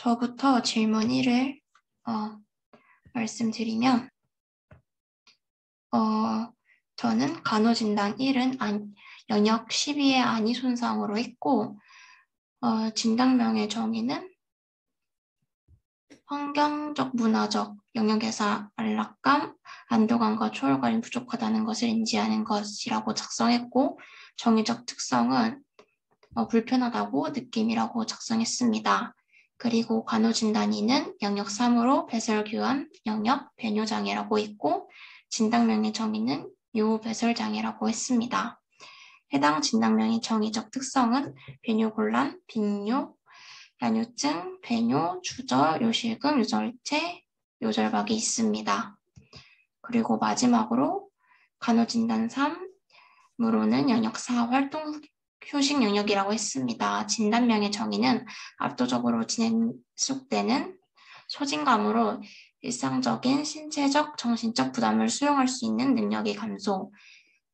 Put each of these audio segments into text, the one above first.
저부터 질문 1을 말씀드리면 저는 간호진단 1은 영역 12의 안위 손상으로 했고 진단명의 정의는 환경적, 문화적 영역에서 안락감, 안도감과 초월감이 부족하다는 것을 인지하는 것이라고 작성했고 정의적 특성은 불편하다고 느낌이라고 작성했습니다. 그리고 간호진단 2는 영역 3으로 배설교환, 영역, 배뇨장애라고 했고 진단명의 정의는 요배설장애라고 했습니다. 해당 진단명의 정의적 특성은 배뇨곤란, 빈뇨, 야뇨증, 배뇨, 주저, 요실금, 요절체, 요절박이 있습니다. 그리고 마지막으로 간호진단 3으로는 영역 4 활동 휴식 영역이라고 했습니다. 진단명의 정의는 압도적으로 지속되는 소진감으로 일상적인 신체적, 정신적 부담을 수용할 수 있는 능력의 감소,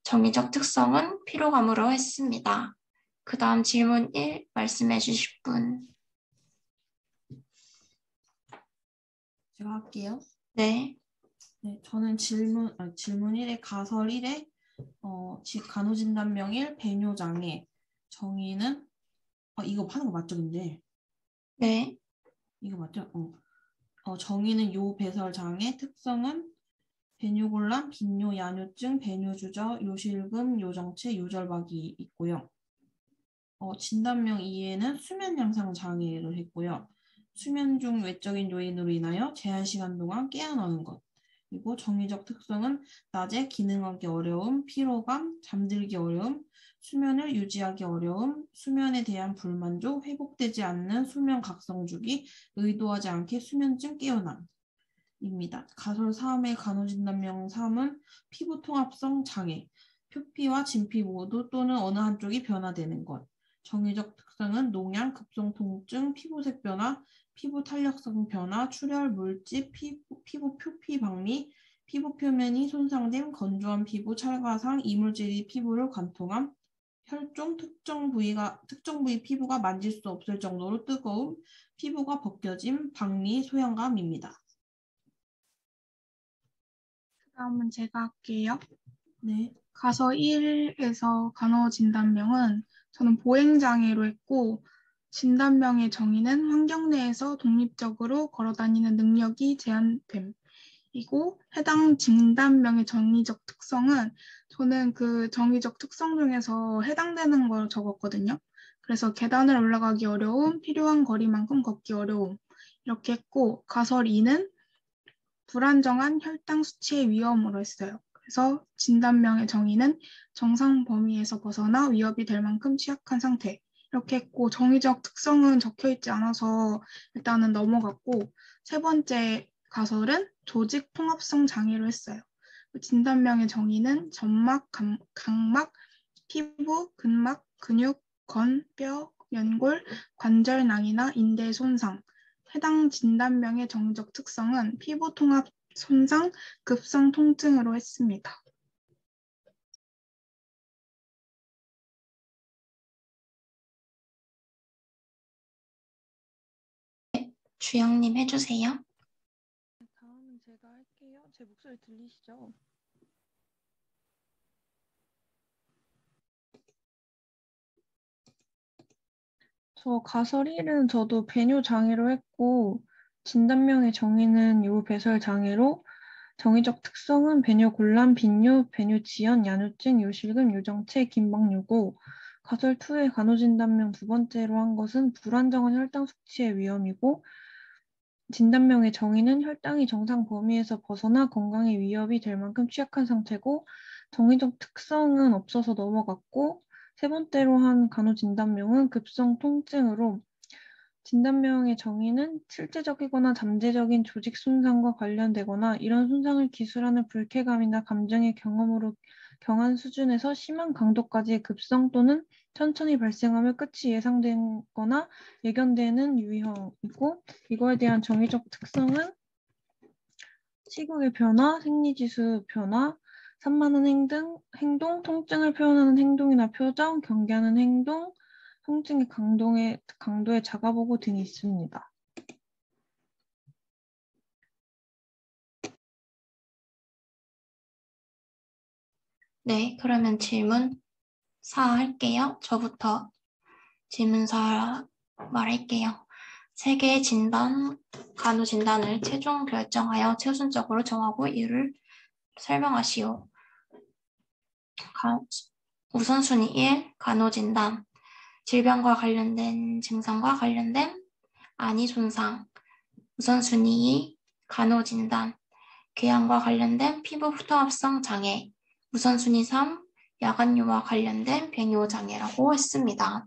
정의적 특성은 피로감으로 했습니다. 그 다음 질문 1 말씀해 주실 분. 제가 할게요. 네. 네, 저는 질문 1에 가설 1에 간호진단명 1 배뇨장애 정의는 이거 하는 거 맞죠, 근데? 네. 이거 맞죠? 정의는 요배설장애, 특성은 배뇨곤란, 빈뇨, 야뇨증, 배뇨주저, 요실금, 요정체, 요절박이 있고요. 진단명 2에는 수면 양상 장애를 했고요. 수면 중 외적인 요인으로 인하여 제한 시간 동안 깨어나는 것. 그리고 정의적 특성은 낮에 기능하기 어려움, 피로감, 잠들기 어려움, 수면을 유지하기 어려움, 수면에 대한 불만족, 회복되지 않는 수면 각성 주기, 의도하지 않게 수면증 깨어남. 입니다. 가설 3의 간호진단명 3은 피부통합성 장애, 표피와 진피 모두 또는 어느 한쪽이 변화되는 것. 정의적 특성은 농양, 급성 통증, 피부색 변화, 피부 탄력성 변화, 출혈, 물집, 피부 표피 박리, 피부 표면이 손상됨, 건조한 피부, 찰과상, 이물질이 피부를 관통함, 혈종, 특정 부위 피부가 만질 수 없을 정도로 뜨거움, 피부가 벗겨짐, 박리, 소양감입니다. 다음은 제가 할게요. 네. 가서 1에서 간호진단명은 저는 보행장애로 했고 진단명의 정의는 환경 내에서 독립적으로 걸어다니는 능력이 제한됨이고 해당 진단명의 정의적 특성은 저는 그 정의적 특성 중에서 해당되는 걸 적었거든요. 그래서 계단을 올라가기 어려움, 필요한 거리만큼 걷기 어려움 이렇게 했고 가설 2는 불안정한 혈당 수치의 위험으로 했어요. 그래서 진단명의 정의는 정상 범위에서 벗어나 위협이 될 만큼 취약한 상태. 이렇게 했고 정의적 특성은 적혀 있지 않아서 일단은 넘어갔고 세 번째 가설은 조직 통합성 장애로 했어요. 진단명의 정의는 점막, 각막, 피부, 근막, 근육, 건, 뼈, 연골, 관절낭이나 인대 손상. 해당 진단명의 정의적 특성은 피부 통합 손상, 급성 통증으로 했습니다. 주영님 해주세요. 다음은 제가 할게요. 제 목소리 들리시죠? 저 가설 1은 저도 배뇨장애로 했고 진단명의 정의는 요배설장애로 정의적 특성은 배뇨곤란, 빈뇨, 배뇨지연, 야뇨증, 요실금, 요정체, 긴박요고 가설 2의 간호진단명 두 번째로 한 것은 불안정한 혈당 수치의 위험이고 진단명의 정의는 혈당이 정상 범위에서 벗어나 건강에 위협이 될 만큼 취약한 상태고 정의적 특성은 없어서 넘어갔고 세 번째로 한 간호진단명은 급성 통증으로 진단명의 정의는 실제적이거나 잠재적인 조직 손상과 관련되거나 이런 손상을 기술하는 불쾌감이나 감정의 경험으로 경한 수준에서 심한 강도까지의 급성 또는 천천히 발생하며 끝이 예상되거나 예견되는 유형이고 이거에 대한 정의적 특성은 시국의 변화, 생리지수 변화, 산만한 행동, 통증을 표현하는 행동이나 표정, 경계하는 행동, 통증의 강도의 작아보고 등이 있습니다. 네, 그러면 질문 4 할게요. 저부터 질문 4 말할게요. 세 개의 간호 진단을 최종 결정하여 최우선적으로 정하고 이유를 설명하시오. 우선순위 1, 간호 진단. 질병과 관련된 증상과 관련된 안위 손상. 우선순위 2, 간호 진단. 궤양과 관련된 피부 통합성 장애. 우선순위 3, 야간요와 관련된 배뇨 장애라고 했습니다.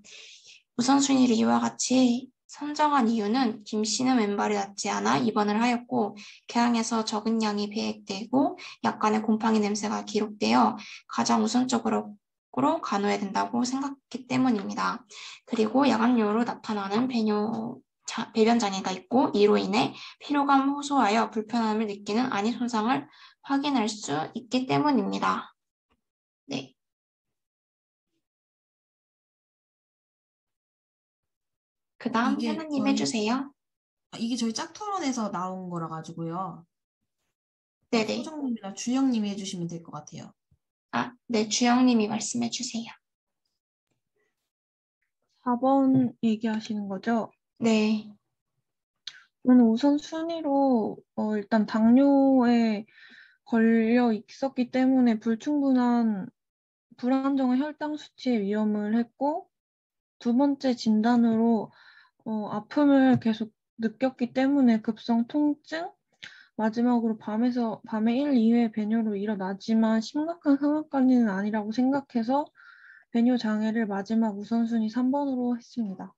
우선순위를 이와 같이 선정한 이유는 김 씨는 왼발이 낫지 않아 입원을 하였고 궤양에서 적은 양이 배액되고 약간의 곰팡이 냄새가 기록되어 가장 우선적으로 간호해야 된다고 생각했기 때문입니다. 그리고 야간요로 나타나는 배변 장애가 있고 이로 인해 피로감 호소하여 불편함을 느끼는 안위 손상을 확인할 수 있기 때문입니다. 네. 그 다음 하나님 해주세요. 이게 저희 짝토론에서 나온 거라 가지고요. 네네. 소정님이나 주영님이 해주시면 될 것 같아요. 네, 주영님이 말씀해 주세요. 4번 얘기하시는 거죠? 네. 저는 우선순위로 일단 당뇨에 걸려 있었기 때문에 불안정한 혈당 수치의 위험을 했고, 두 번째 진단으로 아픔을 계속 느꼈기 때문에 급성 통증, 마지막으로 밤에 1, 2회 배뇨로 일어나지만 심각한 상황까지는 아니라고 생각해서 배뇨 장애를 마지막 우선순위 3번으로 했습니다.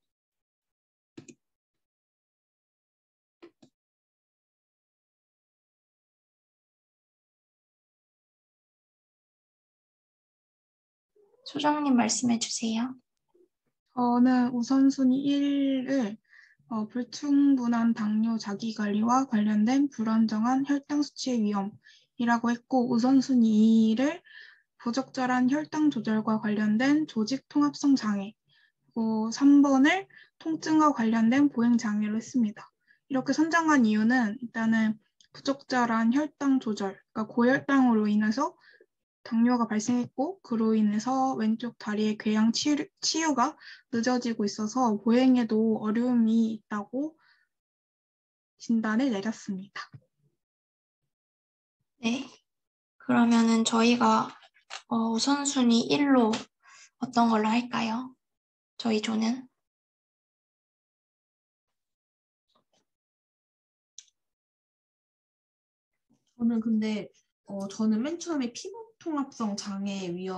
소정님 말씀해 주세요. 저는 우선순위 1을 불충분한 당뇨 자기관리와 관련된 불안정한 혈당 수치의 위험이라고 했고 우선순위 2를 부적절한 혈당 조절과 관련된 조직 통합성 장애 그리고 3번을 통증과 관련된 보행 장애로 했습니다. 이렇게 선정한 이유는 일단은 부적절한 혈당 조절, 그러니까 고혈당으로 인해서 당뇨가 발생했고 그로 인해서 왼쪽 다리의 궤양 치유가 늦어지고 있어서 보행에도 어려움이 있다고 진단을 내렸습니다. 네. 그러면은 저희가 우선순위 1로 어떤 걸로 할까요? 저희 조는? 저는 근데 저는 맨 처음에 피부 통합성 장애를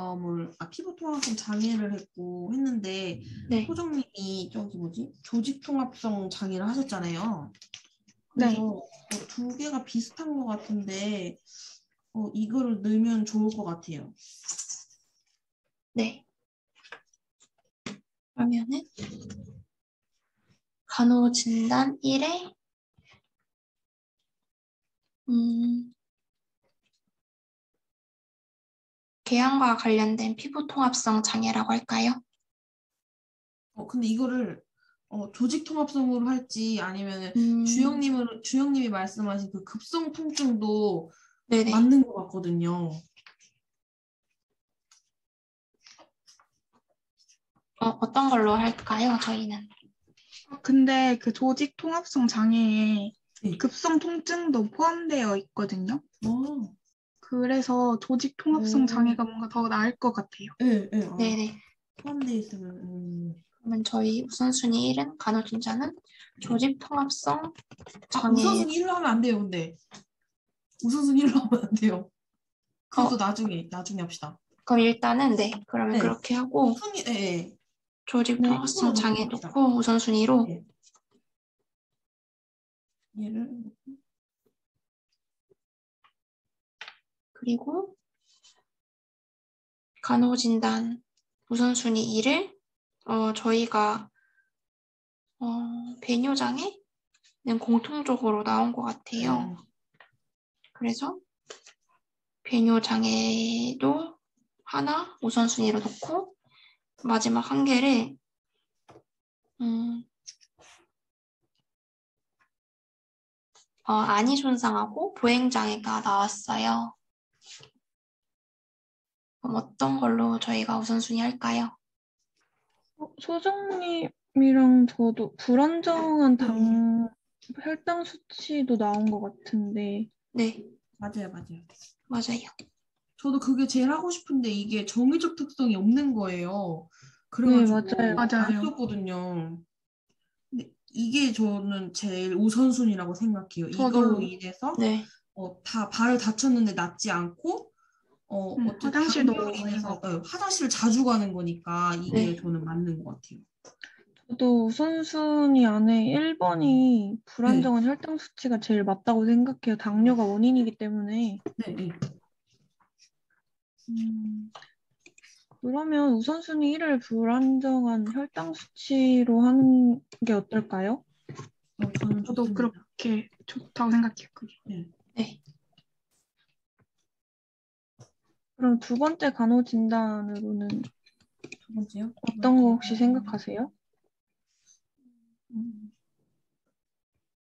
했는데 네. 소정님이 조직 통합성 장애를 하셨잖아요. 네. 그래서 두 개가 비슷한 것 같은데 이거를 넣으면 좋을 것 같아요. 네. 그러면은 간호진단 1에 궤양과 관련된 피부 통합성 장애라고 할까요? 근데 이거를 조직 통합성으로 할지 아니면 주영님이 말씀하신 그 급성 통증도 네네. 맞는 것 같거든요. 어떤 걸로 할까요? 저희는. 근데 그 조직 통합성 장애에 네. 급성 통증도 포함되어 있거든요. 그래서 조직 통합성 장애가 뭔가 더 나을 것 같아요. 네. 네네. 포함되어 있으면. 그러면 저희 우선순위 1은 간호진단은 조직 통합성 장애. 우선순위 1로 하면 안 돼요, 근데. 우선순위 1로 하면 안 돼요. 그것도 나중에 합시다. 그럼 일단은 네. 그러면 네. 그렇게 하고 네. 조직 네. 통합성 장애 합시다. 놓고 우선순위로 네. 얘를 그리고 간호진단 우선순위 2를 저희가 배뇨장애는 공통적으로 나온 것 같아요. 그래서 배뇨장애도 하나 우선순위로 놓고 마지막 한 개를 안위 손상하고 보행장애가 나왔어요. 그럼 어떤 걸로 저희가 우선순위 할까요? 소정님이랑 저도 불안정한 혈당 수치도 나온 것 같은데. 네, 맞아요. 맞아요. 저도 그게 제일 하고 싶은데 이게 정의적 특성이 없는 거예요. 네, 그래가지고 맞아요. 안 맞아요. 썼거든요. 근데 이게 저는 제일 우선순위라고 생각해요. 이걸로 저도 인해서 네, 다 발을 다쳤는데 낫지 않고 어쨌든 화장실도 당뇨로 많이 인해서 가고. 화장실을 자주 가는 거니까 이게 네. 저는 맞는 것 같아요. 저도 우선순위 안에 1번이 네. 불안정한 혈당 수치가 제일 맞다고 생각해요. 당뇨가 원인이기 때문에. 네. 그러면 우선순위 1을 불안정한 혈당 수치로 하는 게 어떨까요? 저는 저도 좋습니다. 그렇게 좋다고 생각해요. 그게. 네. 네. 그럼 두 번째 간호진단으로는 두 번째요? 어떤 거 혹시 생각하세요?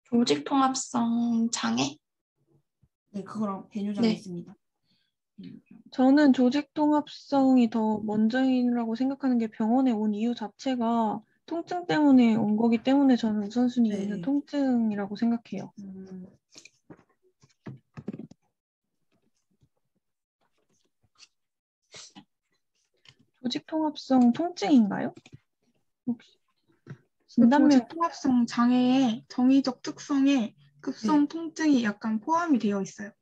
조직통합성 장애? 네, 그거랑 배뇨장 네. 있습니다. 저는 조직통합성이 더 먼저이라고 생각하는 게 병원에 온 이유 자체가 통증 때문에 온 거기 때문에 저는 우선순위 네. 2는 통증이라고 생각해요. 조직통합성 통증인가요? 혹시 그 진단명 조직통합성 장애의 정의적 특성에 급성 통증이 약간 포함이 되어 있어요.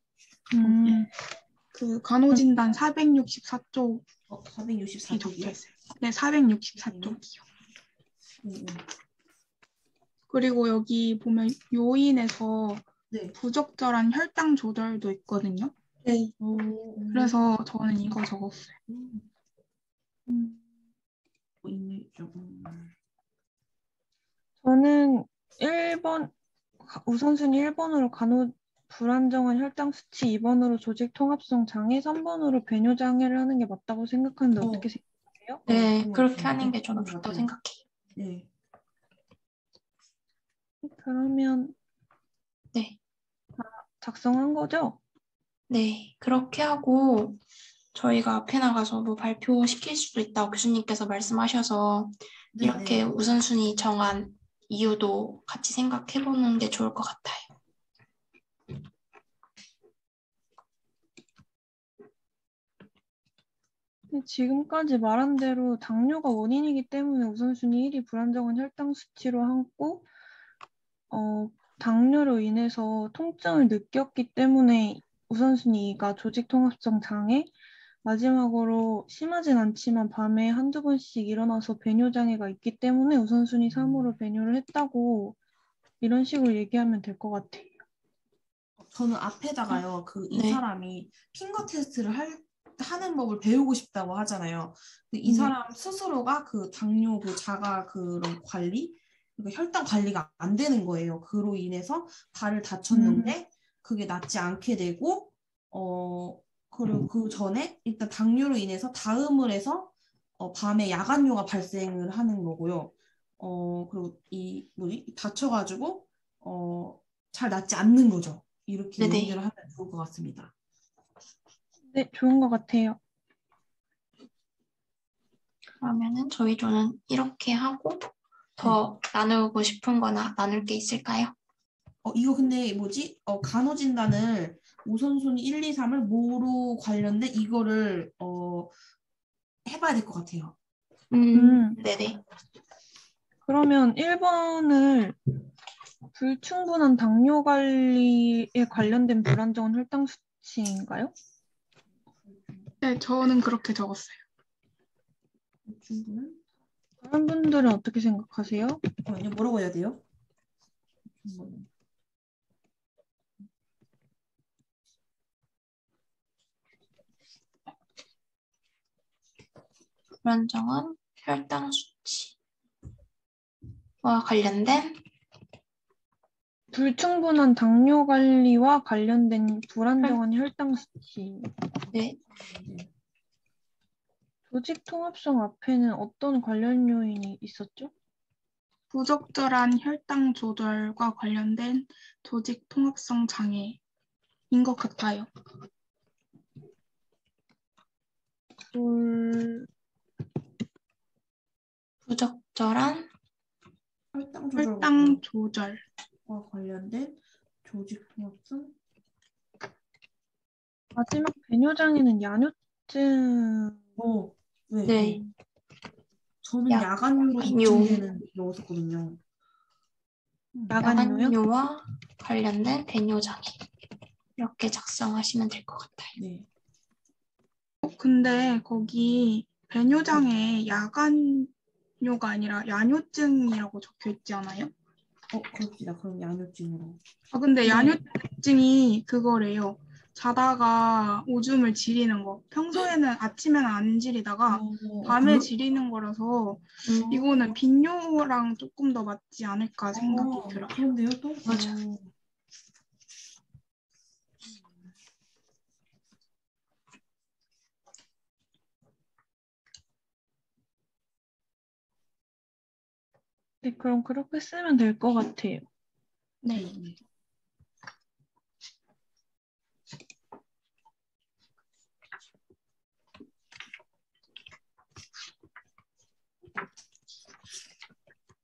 그 간호진단 464쪽이 464쪽이요? 적혀 있어요. 네, 464쪽이요. 그리고 여기 보면 요인에서 네. 부적절한 혈당 조절도 있거든요. 네. 그래서 저는 이거 적었어요. 저는 1번 우선순위 1번으로 불안정한 혈당 수치, 2번으로 조직통합성 장애, 3번으로 배뇨 장애를 하는 게 맞다고 생각하는데 어떻게 생각해요? 네, 그런 것 그렇게 같아요. 하는 게 네, 저도 그런 것 좋다고 같아요. 생각해요. 네. 그러면 네. 작성한 거죠? 네, 그렇게 하고 저희가 앞에 나가서 뭐 발표시킬 수도 있다고 교수님께서 말씀하셔서 네, 이렇게 네. 우선순위 정한 이유도 같이 생각해보는 게 좋을 것 같아요. 지금까지 말한 대로 당뇨가 원인이기 때문에 우선순위 1이 불안정한 혈당 수치로 하고 당뇨로 인해서 통증을 느꼈기 때문에 우선순위 2가 조직통합성 장애, 마지막으로 심하진 않지만 밤에 한두 번씩 일어나서 배뇨 장애가 있기 때문에 우선순위 3으로 배뇨를 했다고 이런 식으로 얘기하면 될 것 같아요. 저는 앞에다가요, 이 네. 사람이 핑거 테스트를 하는 법을 배우고 싶다고 하잖아요. 근데 이 네. 사람 스스로가 당뇨, 자가 그런 관리, 그러니까 혈당 관리가 안 되는 거예요. 그로 인해서 발을 다쳤는데 그게 낫지 않게 되고, 그리고 그 전에 일단 당뇨로 인해서 다음을 해서 밤에 야간뇨가 발생을 하는 거고요. 그리고 다쳐가지고 잘 낫지 않는 거죠. 이렇게 네네. 연결을 하면 좋을 것 같습니다. 네, 좋은 것 같아요. 그러면은 저희 조는 이렇게 하고 더 나누고 싶은 거나 나눌 게 있을까요? 이거 근데 간호진단을 우선순위 1, 2, 3을 뭐로 관련된 이거를 해봐야 될 것 같아요. 네네. 그러면 1번을 불충분한 당뇨 관리에 관련된 불안정한 혈당 수치인가요? 네, 저는 그렇게 적었어요. 충분한? 다른 분들은 어떻게 생각하세요? 뭐라고 해야 돼요? 불안정한 혈당 수치와 관련된 불충분한 당뇨 관리와 관련된 불안정한 혈당 수치. 네. 조직 통합성 앞에는 어떤 관련 요인이 있었죠? 부적절한 혈당 조절과 관련된 조직 통합성 장애인 것 같아요. 부적절한 혈당 조절과 혈당 조절. 관련된 조직 통합성. 마지막 배뇨장애는 야뇨증. 네. 네. 저는 야- 야간뇨로 야간뇨. 입증되는 넣었었거든요. 야간뇨요? 야간뇨와 관련된 배뇨장애 이렇게 작성하시면 될 것 같아요. 네. 근데 거기 배뇨장애 야간뇨가 아니라 야뇨증이라고 적혀 있지 않아요? 그럽시다. 그럼 야뇨증으로. 근데 네. 야뇨증이 그거래요. 자다가 오줌을 지리는 거. 평소에는 아침에는 안 지리다가 밤에 그래요? 지리는 거라서 음, 이거는 빈뇨랑 조금 더 맞지 않을까 생각이 들어요. 그런데요, 또? 맞아. 네, 그럼 그렇게 쓰면 될 것 같아요. 네.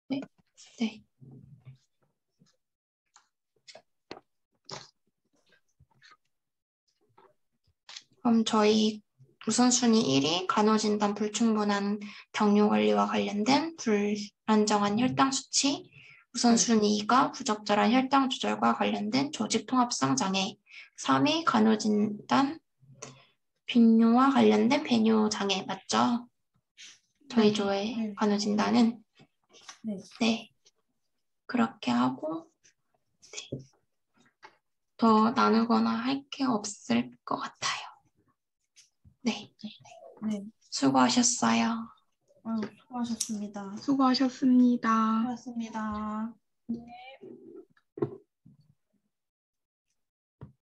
네. 그럼 저희 우선순위 1위 간호진단 불충분한 격려관리와 관련된 불안정한 혈당 수치, 우선순위 2가 부적절한 혈당 조절과 관련된 조직통합성 장애, 3위 간호진단 빈뇨와 관련된 배뇨 장애 맞죠? 저희 네. 조의 네. 간호진단은 네. 네. 그렇게 하고 네. 더 나누거나 할 게 없을 것 같아요. 네. 네. 수고하셨어요. 아유, 수고하셨습니다. 수고하셨습니다. 수고하셨습니다.